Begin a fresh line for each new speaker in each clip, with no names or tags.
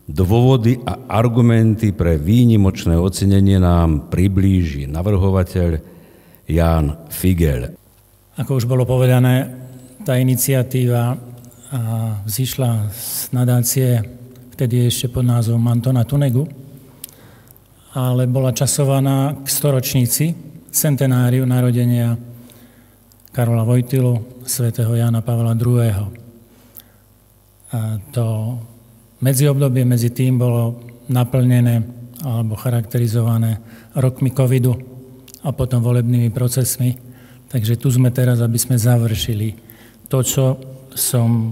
Dôvody a argumenty pre výnimočné ocenenie nám priblíži navrhovateľ Ján Figel.
Ako už bolo povedané, tá iniciatíva vzýšla z nadácie vtedy ešte pod názvom Antona Tunegu, ale bola časovaná k storočnici, centenáriu narodenia Karola Vojtilu, svätého Jána Pavla II. A to medziobdobie medzi tým bolo naplnené alebo charakterizované rokmi covidu a potom volebnými procesmi. Takže tu sme teraz, aby sme završili to, čo som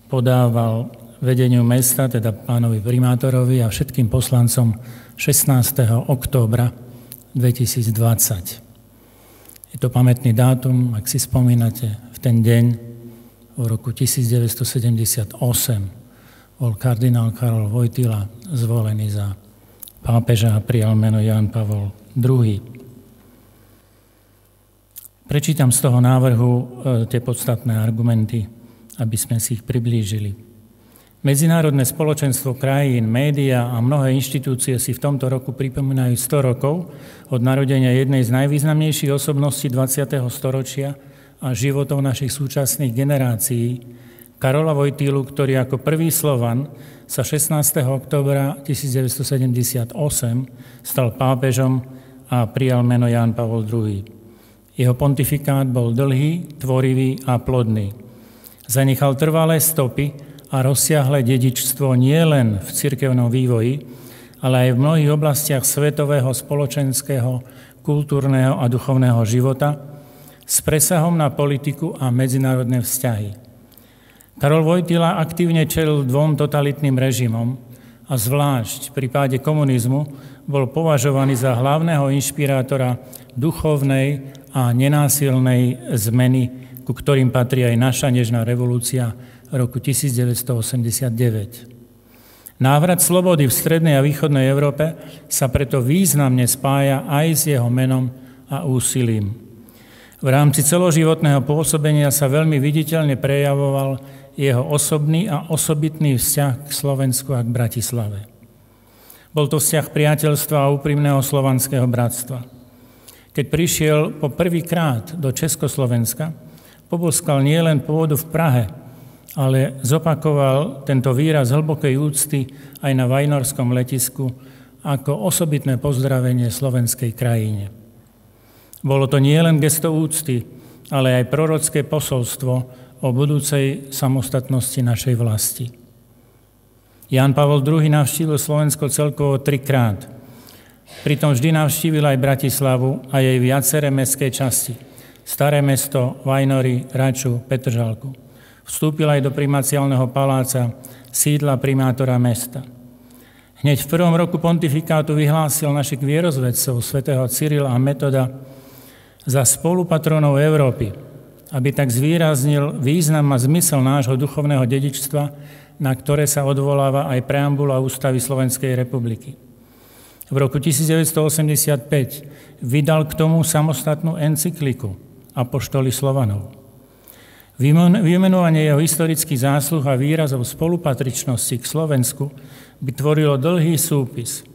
podával vedeniu mesta, teda pánovi primátorovi a všetkým poslancom 16. októbra 2020. Je to pamätný dátum, ak si spomínate, v ten deň v roku 1978 bol kardinál Karol Vojtila zvolený za pápeža a prijal meno Ján Pavol II. Prečítam z toho návrhu tie podstatné argumenty, aby sme si ich priblížili. Medzinárodné spoločenstvo krajín, médiá a mnohé inštitúcie si v tomto roku pripomínajú 100 rokov od narodenia jednej z najvýznamnejších osobností 20. storočia a životov našich súčasných generácií, Karola Vojtilu, ktorý ako prvý Slovan sa 16. októbra 1978 stal pápežom a prijal meno Ján Pavol II. Jeho pontifikát bol dlhý, tvorivý a plodný. Zanechal trvalé stopy a rozsiahle dedičstvo nielen v cirkevnom vývoji, ale aj v mnohých oblastiach svetového, spoločenského, kultúrneho a duchovného života s presahom na politiku a medzinárodné vzťahy. Karol Vojtila aktívne čelil dvom totalitným režimom a zvlášť v prípade komunizmu bol považovaný za hlavného inšpirátora duchovnej a nenásilnej zmeny, ku ktorým patrí aj naša nežná revolúcia roku 1989. Návrat slobody v strednej a východnej Európe sa preto významne spája aj s jeho menom a úsilím. V rámci celoživotného pôsobenia sa veľmi viditeľne prejavoval jeho osobný a osobitný vzťah k Slovensku a k Bratislave. Bol to vzťah priateľstva a úprimného slovanského bratstva. Keď prišiel po prvýkrát do Československa, poboskal nielen pôdu v Prahe, ale zopakoval tento výraz hlbokej úcty aj na Vajnorskom letisku ako osobitné pozdravenie slovenskej krajine. Bolo to nielen gesto úcty, ale aj prorocké posolstvo o budúcej samostatnosti našej vlasti. Ján Pavol II navštívil Slovensko celkovo 3-krát. Pritom vždy navštívil aj Bratislavu a jej viaceré mestské časti. Staré mesto, Vajnory, Raču, Petržalku. Vstúpil aj do primaciálneho paláca, sídla primátora mesta. Hneď v prvom roku pontifikátu vyhlásil našich vierozvedcov svätého Cyrila a Metoda za spolupatronov Európy, aby tak zvýraznil význam a zmysel nášho duchovného dedičstva, na ktoré sa odvoláva aj preambula Ústavy Slovenskej republiky. V roku 1985 vydal k tomu samostatnú encykliku Apoštoli Slovanov. Vymenovanie jeho historických zásluh a výrazov spolupatričnosti k Slovensku by tvorilo dlhý súpis.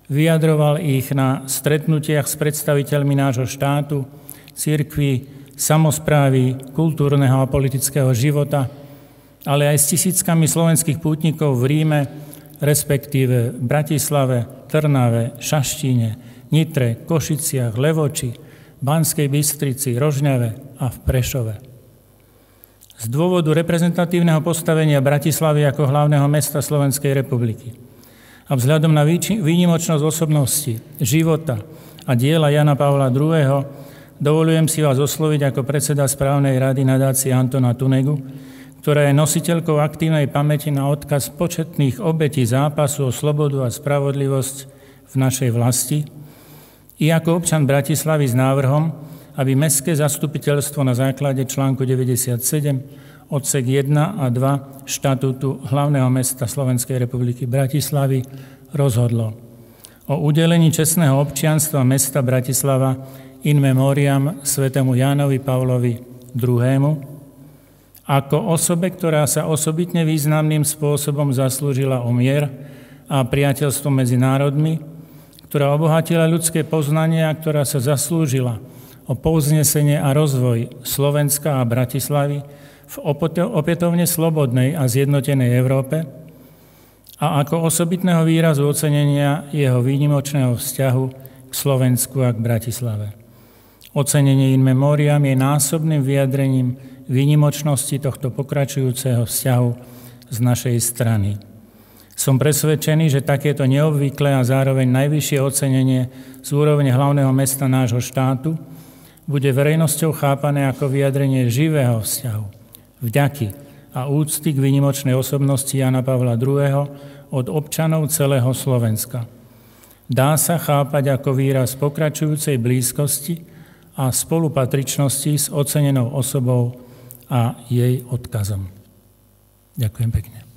Vyjadroval ich na stretnutiach s predstaviteľmi nášho štátu, cirkvi, samosprávy, kultúrneho a politického života, ale aj s tisíckami slovenských pútnikov v Ríme, respektíve v Bratislave, Trnave, Šaštíne, Nitre, Košiciach, Levoči, Banskej Bystrici, Rožňave a v Prešove. Z dôvodu reprezentatívneho postavenia Bratislavy ako hlavného mesta Slovenskej republiky a vzhľadom na výnimočnosť osobnosti, života a diela Jana Pavla II. Dovolujem si vás osloviť ako predseda správnej rady nadácie Antona Tunegu, ktorá je nositeľkou aktívnej pamäti na odkaz početných obetí zápasu o slobodu a spravodlivosť v našej vlasti, i ako občan Bratislavy s návrhom, aby mestské zastupiteľstvo na základe článku 97 odsek 1 a 2 štatútu hlavného mesta Slovenskej republiky Bratislavy rozhodlo o udelení čestného občianstva mesta Bratislava in memoriam svätému Jánovi Pavlovi II. Ako osobe, ktorá sa osobitne významným spôsobom zaslúžila o mier a priateľstvo medzi národmi, ktorá obohatila ľudské poznanie a ktorá sa zaslúžila o povznesenie a rozvoj Slovenska a Bratislavy v opätovne slobodnej a zjednotenej Európe a ako osobitného výrazu ocenenia jeho výnimočného vzťahu k Slovensku a k Bratislave. Ocenenie in memoriam je násobným vyjadrením výnimočnosti tohto pokračujúceho vzťahu z našej strany. Som presvedčený, že takéto neobvyklé a zároveň najvyššie ocenenie z úrovne hlavného mesta nášho štátu bude verejnosťou chápané ako vyjadrenie živého vzťahu, vďaky a úcty k výnimočnej osobnosti Jana Pavla II. Od občanov celého Slovenska. Dá sa chápať ako výraz pokračujúcej blízkosti a spolupatričnosti s ocenenou osobou a jej odkazom. Ďakujem pekne.